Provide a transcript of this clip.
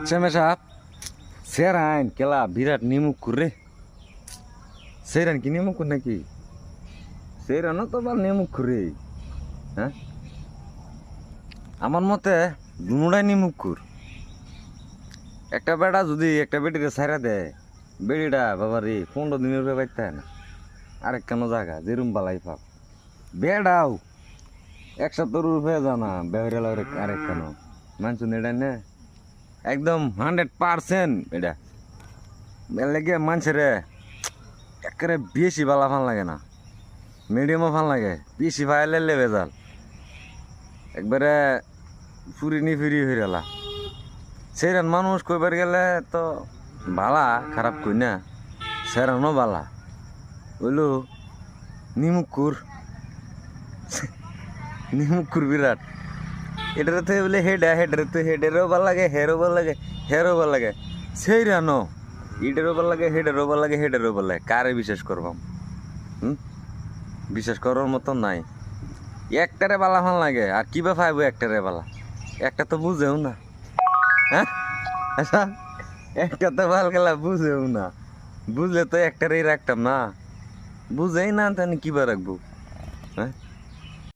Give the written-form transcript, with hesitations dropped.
Ceme sap, seran kela birat nimuk kure. Seran ki nimuk kur naki. Seran to bal nimuk kure. হ্যাঁ আমার মতে দুনোটাই নিমুখুর একটা বেটা যদি একটা বেটিরে ছাইরা দেয় বেটিটা বাবা রে 15 দিনের উপরে বাইতে না আরেক কেন জায়গা যেরুম বালাই পাপ বেড়াও এক সপ্তাহের উপরে জানা বেহরেলা আরেক কেন মানছুন এটা না একদম 100% এটা লেগে মানুষের একেবারে বেশি বালা ফান লাগে না মিডিয়ামও ফান লাগে বেশি ফাইলে লেবে জাল একবারে ফুরিনি ফিরি হয়ে গেলা সেরান মানুষ কইবার গেলে তো বালা খারাপ কই না সেরানও বালা বললো নিমুকুর নিমুকুর বিরাট এটার তো বলে হেডা হেডার তো হেডেরও ভাল লাগে হেরও ভাল লাগে হেরও ভাল লাগে সেই রানো ইডেরও ভাল লাগে হেডেরও ভাল লাগে হেডেরও ভাল লাগে কারে বিশ্বাস করবাম বিশ্বাস করার মতো নাই একটারে বালা ভাল লাগে আর কিবা পাইব একটারে বালা একটা তো বুঝেও না হ্যাঁ আচ্ছা একটা তো ভাল গেলা বুঝেও না বুঝলে তো একটারেই রাখতাম না বুঝেই না তাহলে কিবা রাখবো হ্যাঁ